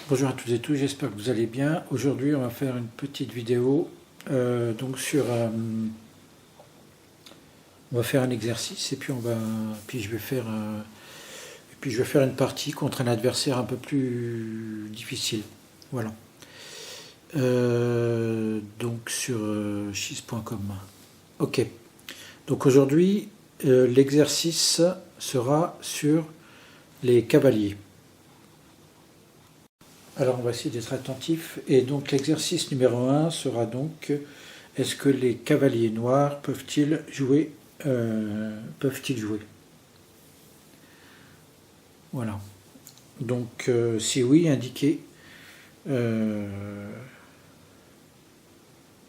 Bonjour à toutes et tous, j'espère que vous allez bien. Aujourd'hui, on va faire une petite vidéo donc sur on va faire un exercice et puis je vais faire une partie contre un adversaire un peu plus difficile. Voilà. Donc sur chess.com. Ok. Donc aujourd'hui, l'exercice sera sur les cavaliers. Alors on va essayer d'être attentif. Et donc l'exercice numéro 1 sera donc est-ce que les cavaliers noirs peuvent-ils jouer Voilà. Donc si oui, indiquez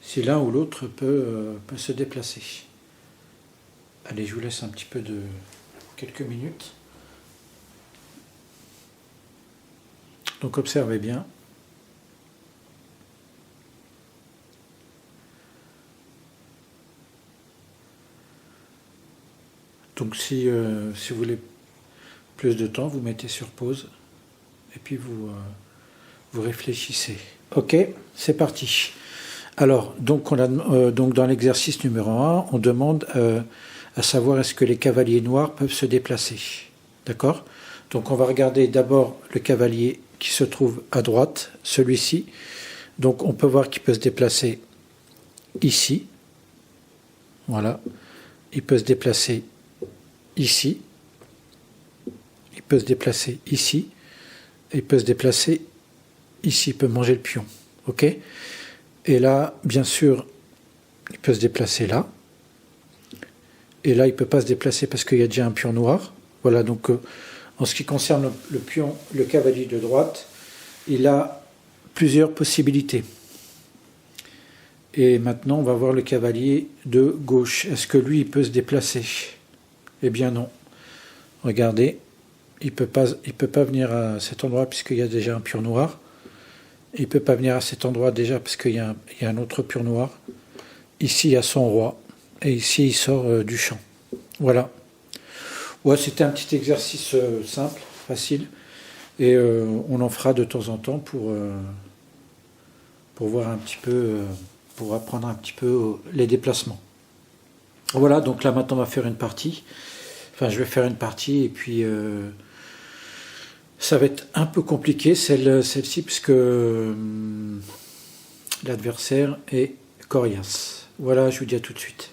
si l'un ou l'autre peut se déplacer. Allez, je vous laisse un petit peu de quelques minutes. Donc observez bien. Donc si vous voulez plus de temps, vous mettez sur pause et puis vous réfléchissez. Ok, c'est parti. Alors, donc dans l'exercice numéro 1, on demande à savoir est-ce que les cavaliers noirs peuvent se déplacer. D'accord? Donc on va regarder d'abord le cavalier qui se trouve à droite, celui-ci. Donc on peut voir qu'il peut se déplacer ici. Voilà. Il peut se déplacer ici. Il peut se déplacer ici. Et il peut se déplacer ici. Il peut manger le pion. Ok? Et là, bien sûr, il peut se déplacer là. Et là, il ne peut pas se déplacer parce qu'il y a déjà un pion noir. Voilà, donc en ce qui concerne le cavalier de droite, il a plusieurs possibilités. Et maintenant, on va voir le cavalier de gauche. Est-ce que lui, il peut se déplacer? Eh bien non. Regardez, il peut pas venir à cet endroit puisqu'il y a déjà un pion noir. Il ne peut pas venir à cet endroit déjà parce qu'il y a un autre pion noir. Ici, il y a son roi. Et ici, il sort du champ. Voilà. Ouais, c'était un petit exercice simple, facile. Et on en fera de temps en temps pour voir un petit peu, pour apprendre un petit peu les déplacements. Voilà, donc là maintenant on va faire une partie. Enfin, je vais faire une partie et puis ça va être un peu compliqué celle-ci puisque l'adversaire est coriace. Voilà, je vous dis à tout de suite.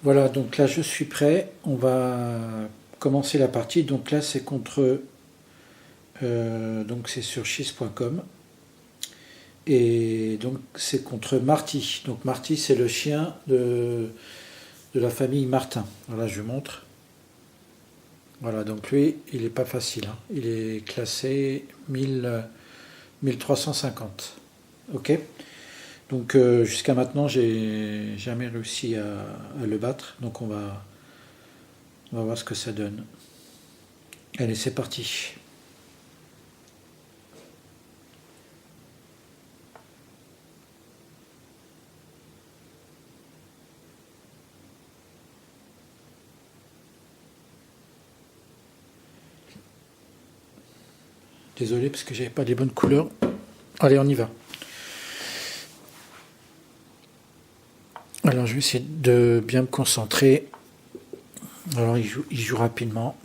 Voilà, donc là je suis prêt. On va commencer la partie. Donc là c'est contre, donc c'est sur chess.com. Et donc c'est contre Marty. Donc Marty c'est le chien de la famille Martin. Voilà, je vous montre. Voilà, donc lui, il n'est pas facile. Hein. Il est classé 1350. Ok. Donc jusqu'à maintenant, j'ai jamais réussi à le battre. Donc on va voir ce que ça donne. Allez, c'est parti. Désolé parce que j'avais pas les bonnes couleurs. Allez, on y va. Alors je vais essayer de bien me concentrer. Alors il joue rapidement.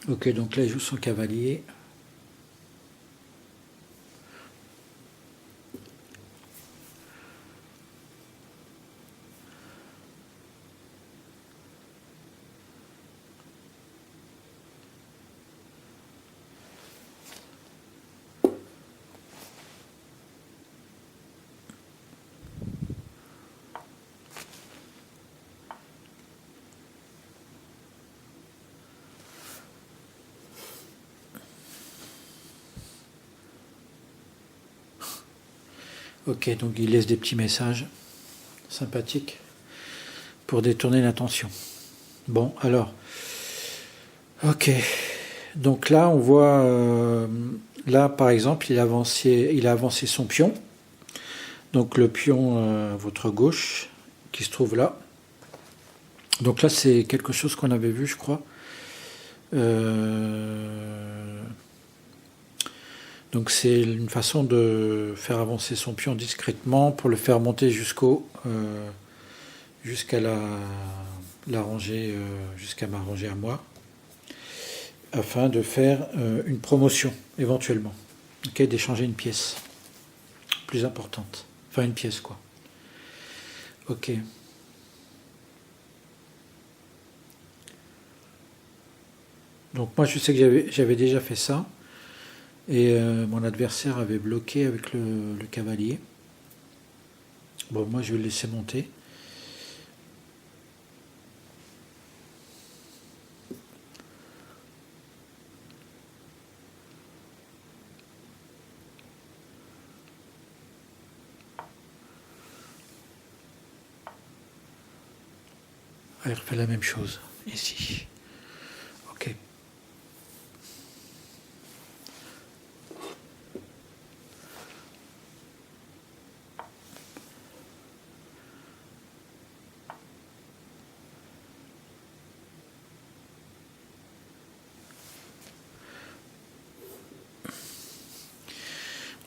Ok, donc là il joue son cavalier. Ok, donc il laisse des petits messages sympathiques pour détourner l'attention. Bon, alors, ok. Donc là, on voit, là par exemple, il a avancé son pion. Donc le pion, votre gauche, qui se trouve là. Donc là, c'est quelque chose qu'on avait vu, je crois. Donc c'est une façon de faire avancer son pion discrètement pour le faire monter jusqu'à la rangée, jusqu'à ma rangée à moi, afin de faire une promotion éventuellement, okay, d'échanger une pièce plus importante, enfin une pièce quoi. Ok. Donc moi je sais que j'avais déjà fait ça et mon adversaire avait bloqué avec le cavalier. Bon, moi je vais le laisser monter. Ah, il refait la même chose ici. Ok.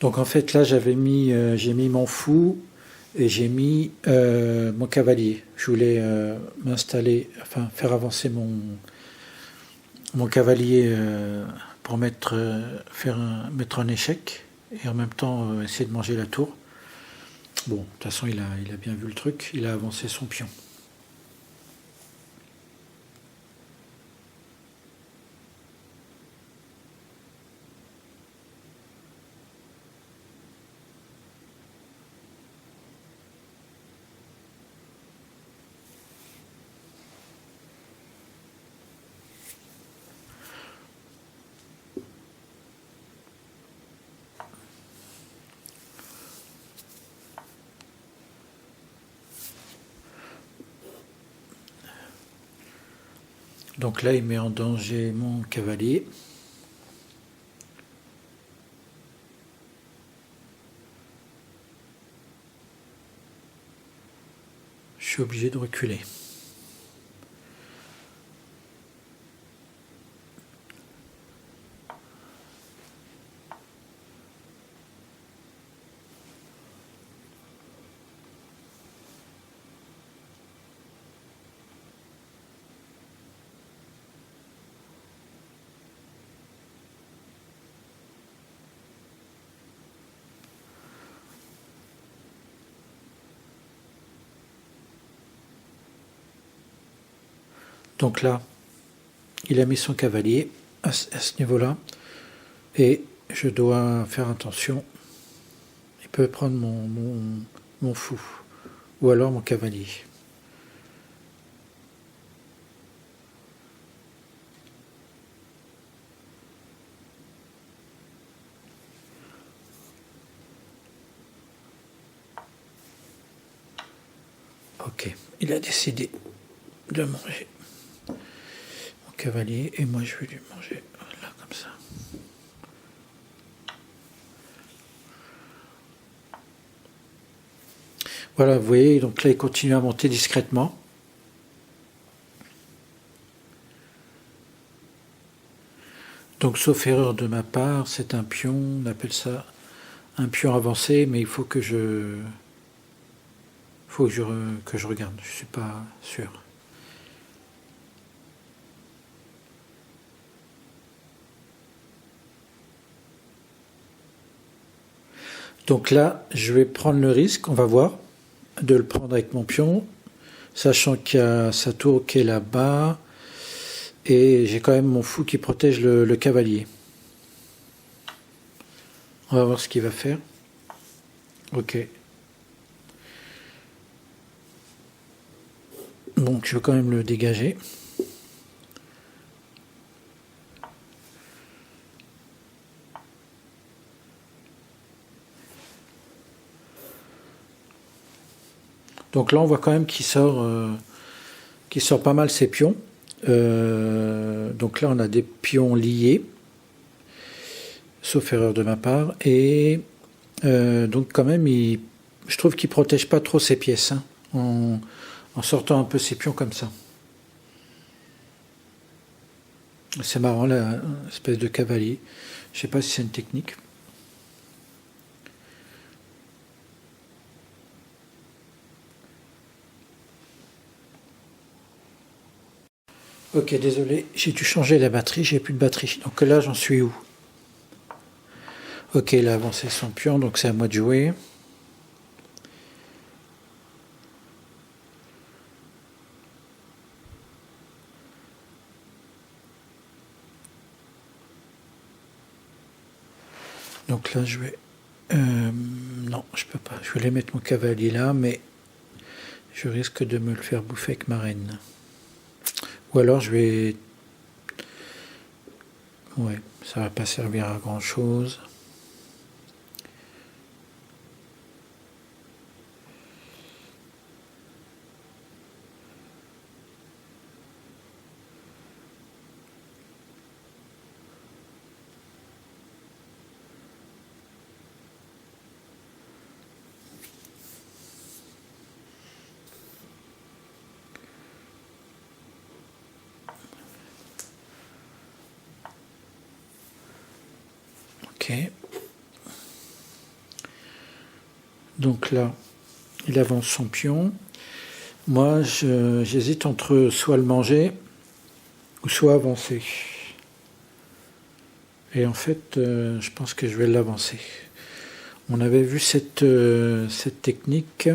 Donc en fait là j'ai mis mon fou et j'ai mis mon cavalier. Je voulais m'installer, enfin faire avancer mon cavalier pour mettre un échec et en même temps essayer de manger la tour. Bon, de toute façon il a bien vu le truc, il a avancé son pion. Donc là il met en danger mon cavalier. Je suis obligé de reculer. Donc là, il a mis son cavalier à ce niveau-là et je dois faire attention. Il peut prendre mon fou ou alors mon cavalier. Ok, il a décidé de manger mon cavalier et moi je vais lui manger là comme ça. Voilà, vous voyez, donc là il continue à monter discrètement. Donc sauf erreur de ma part, c'est un pion, on appelle ça un pion avancé, mais il faut que je regarde, je ne suis pas sûr. Donc là, je vais prendre le risque, on va voir, de le prendre avec mon pion, sachant qu'il y a sa tour qui est là-bas, et j'ai quand même mon fou qui protège le cavalier. On va voir ce qu'il va faire. Ok. Bon, je vais quand même le dégager. Donc là, on voit quand même qu'il sort pas mal ses pions. Donc là, on a des pions liés, sauf erreur de ma part. Et donc quand même, je trouve qu'il protège pas trop ses pièces, hein, en sortant un peu ses pions comme ça. C'est marrant, là, espèce de cavalier. Je sais pas si c'est une technique. Ok, désolé, j'ai dû changer la batterie, j'ai plus de batterie. Donc là, j'en suis où? Ok, il a avancé son pion, donc c'est à moi de jouer. Donc là, je vais... non, je peux pas. Je voulais mettre mon cavalier là, mais je risque de me le faire bouffer avec ma reine. Ou alors je vais... Ouais, ça va pas servir à grand chose. Ok. Donc là, il avance son pion. Moi, j'hésite entre soit le manger ou soit avancer. Et en fait, je pense que je vais l'avancer. On avait vu cette technique,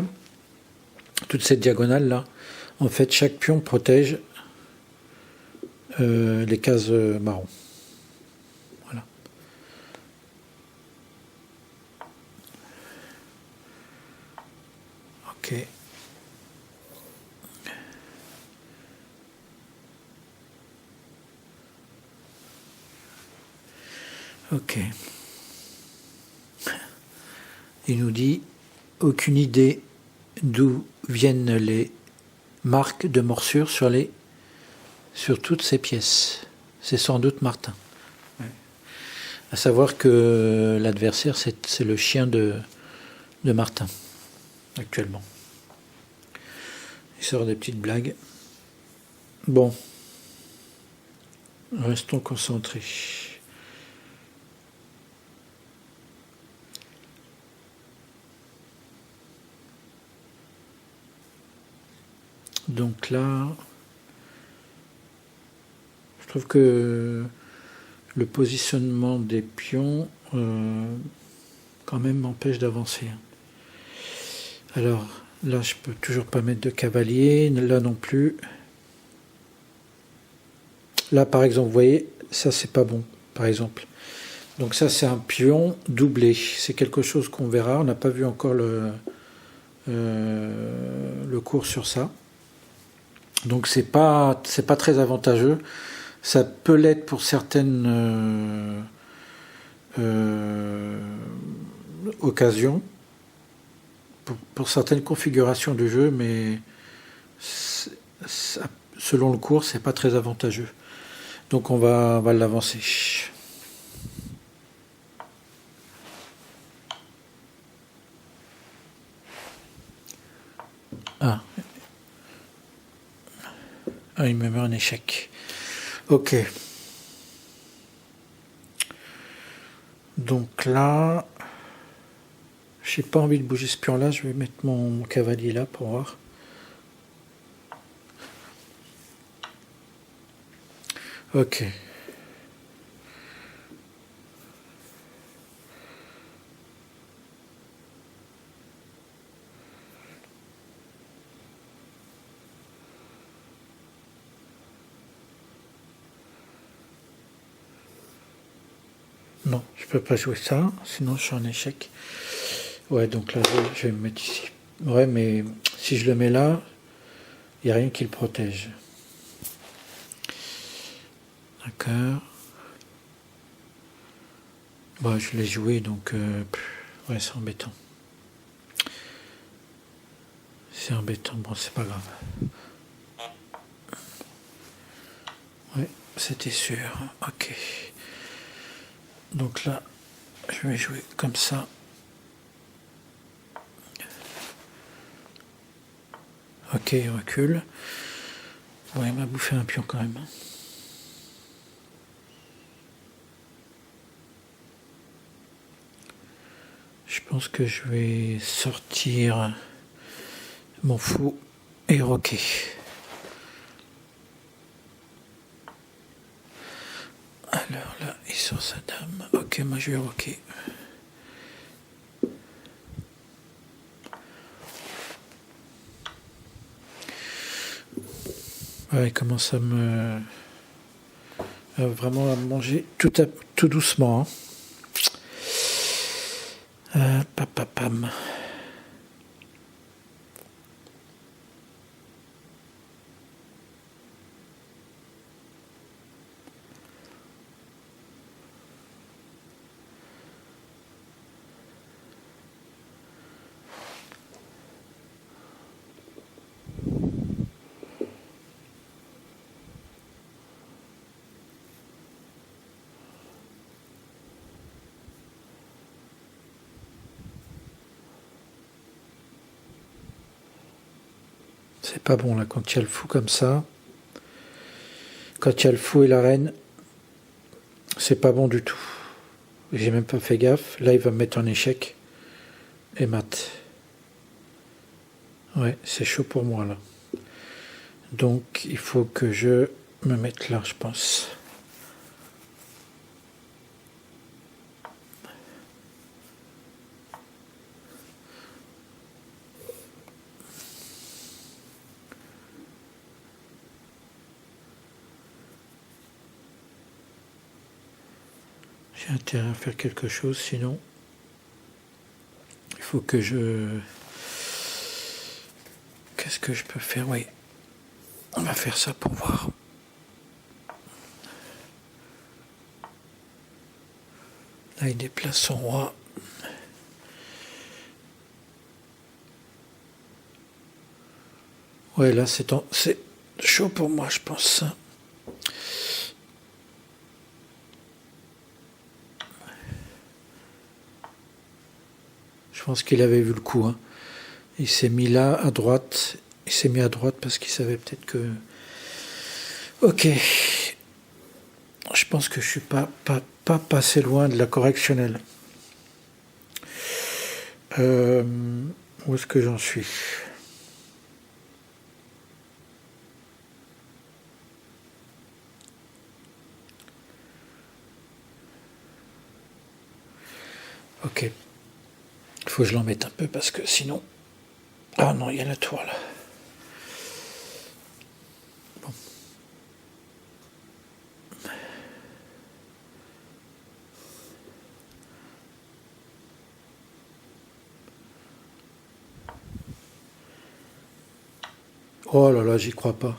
toute cette diagonale là. En fait, chaque pion protège les cases marron. Voilà. Ok. Ok. Il nous dit aucune idée d'où viennent les marques de morsure sur toutes ces pièces. C'est sans doute Martin. Ouais. À savoir que l'adversaire, c'est le chien de Martin, actuellement. Il sort des petites blagues. Bon, restons concentrés. Donc là, je trouve que le positionnement des pions quand même m'empêche d'avancer. Alors là, je peux toujours pas mettre de cavalier, là non plus. Là, par exemple, vous voyez, ça c'est pas bon, par exemple. Donc ça, c'est un pion doublé. C'est quelque chose qu'on verra. On n'a pas vu encore le cours sur ça. Donc c'est pas très avantageux. Ça peut l'être pour certaines occasions, pour certaines configurations du jeu, mais selon le cours, c'est pas très avantageux. Donc on va l'avancer. Ah. Ah, il me met un échec. Ok. Donc là, j'ai pas envie de bouger ce pion là, je vais mettre mon cavalier là pour voir. Ok. Non, je peux pas jouer ça, sinon je suis en échec. Ouais, donc là, je vais me mettre ici. Ouais, mais si je le mets là, il n'y a rien qui le protège. D'accord. Bon, je l'ai joué, donc ouais, c'est embêtant. C'est embêtant, bon, c'est pas grave. Ouais, c'était sûr. Ok. Donc là, je vais jouer comme ça. Ok, il recule. Ouais, il m'a bouffé un pion quand même. Je pense que je vais sortir mon fou et roquer. Alors là, il sort sa dame. Ok, moi je vais rocker. Ouais, il commence vraiment à me manger tout doucement. Papapam. C'est pas bon là quand il y a le fou comme ça. Quand il y a le fou et la reine, c'est pas bon du tout. J'ai même pas fait gaffe. Là, il va me mettre en échec. Et mat. Ouais, c'est chaud pour moi là. Donc, il faut que je me mette là, je pense. J'ai intérêt à faire quelque chose, sinon il faut que je... Qu'est-ce que je peux faire? Oui, on va faire ça pour voir. Là, il déplace son roi. Ouais, là, c'est chaud pour moi, je pense. Je pense qu'il avait vu le coup. Hein. Il s'est mis là, à droite. Il s'est mis à droite parce qu'il savait peut-être que... Ok. Je pense que je suis pas passé loin de la correctionnelle. Où est-ce que j'en suis? Ok. Il faut que je l'en mette un peu parce que sinon... Ah non, il y a la tour là. Bon. Oh là là, j'y crois pas.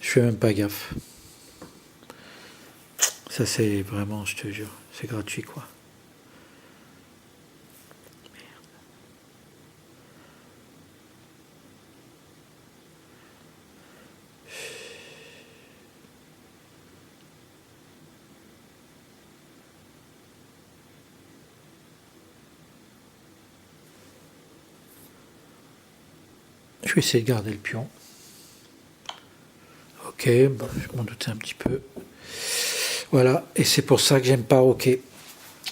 Je fais même pas gaffe. Ça c'est vraiment, je te jure, c'est gratuit quoi. Je vais essayer de garder le pion. Ok, bon, je m'en doutais un petit peu. Voilà, et c'est pour ça que j'aime pas rocker.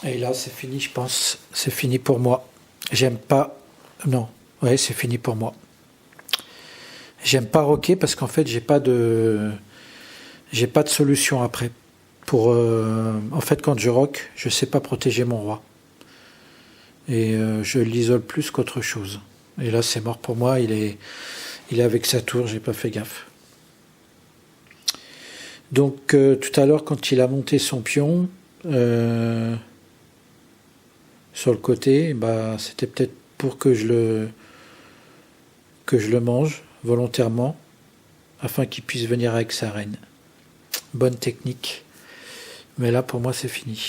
Et là, c'est fini, je pense. C'est fini pour moi. J'aime pas... Non, ouais, c'est fini pour moi. J'aime pas rocker parce qu'en fait, j'ai pas de solution après. En fait, quand je rock, je sais pas protéger mon roi. Et je l'isole plus qu'autre chose. Et là, c'est mort pour moi. Il est avec sa tour, j'ai pas fait gaffe. Donc, tout à l'heure, quand il a monté son pion sur le côté, bah, c'était peut-être pour que je le mange volontairement, afin qu'il puisse venir avec sa reine. Bonne technique. Mais là, pour moi, c'est fini.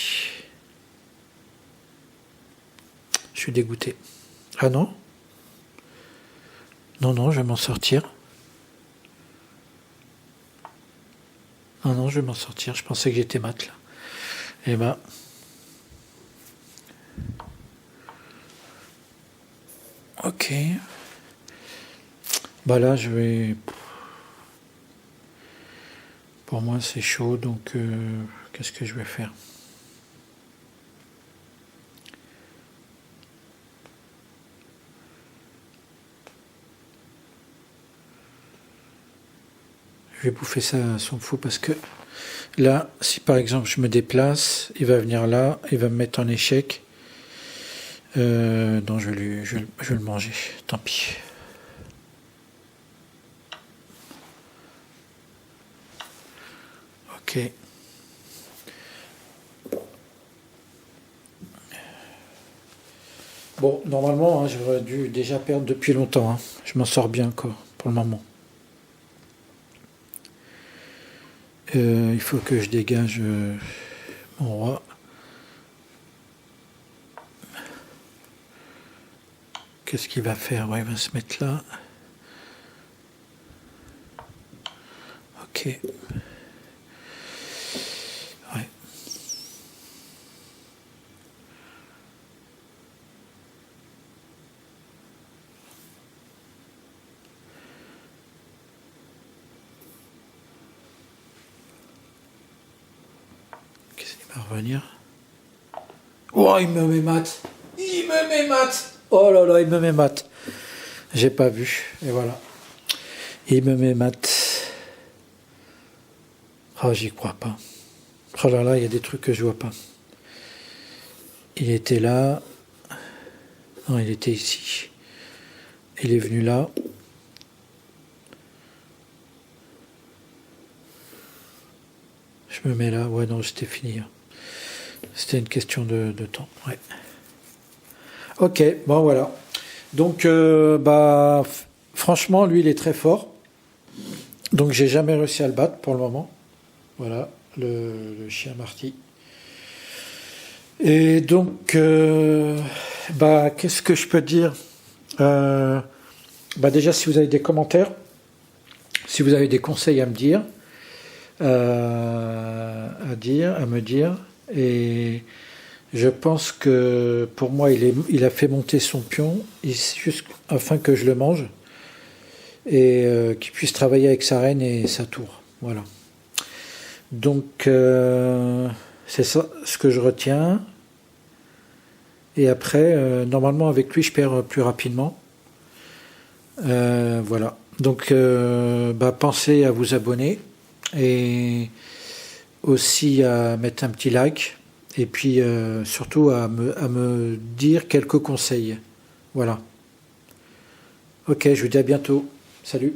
Je suis dégoûté. Ah non? Non, non, je vais m'en sortir. Non, non, je vais m'en sortir. Je pensais que j'étais mat, là. Eh ben... Ok. Bah là, je vais... Pour moi, c'est chaud, donc... qu'est-ce que je vais faire? Je vais bouffer ça à son fou parce que Là, si par exemple je me déplace, il va venir là, il va me mettre en échec. Donc je vais le manger, tant pis. Ok. Bon, normalement, hein, j'aurais dû déjà perdre depuis longtemps. Hein. Je m'en sors bien encore, pour le moment. Il faut que je dégage mon roi. Qu'est-ce qu'il va faire? Ouais, il va se mettre là. Ok. Ouais. Qu'est-ce qu'il va revenir? Oh, il me met mat. Il me met mat. Oh là là, il me met mat. J'ai pas vu. Et voilà. Il me met mat. Oh, j'y crois pas. Oh là là, il y a des trucs que je vois pas. Il était là. Non, il était ici. Il est venu là. Je me mets là. Ouais, non, c'était fini. C'était une question de temps. Ouais. Ok, bon voilà. Donc, franchement, lui, il est très fort. Donc, j'ai jamais réussi à le battre pour le moment. Voilà, le chien Marty. Et donc, qu'est-ce que je peux dire? Déjà, si vous avez des commentaires, si vous avez des conseils à me dire, à me dire, et je pense que pour moi, il a fait monter son pion juste afin que je le mange et qu'il puisse travailler avec sa reine et sa tour. Voilà. Donc, c'est ça ce que je retiens. Et après, normalement, avec lui, je perds plus rapidement. Voilà. Donc, pensez à vous abonner et aussi à mettre un petit like. Et puis, surtout, à me dire quelques conseils. Voilà. Ok, je vous dis à bientôt. Salut.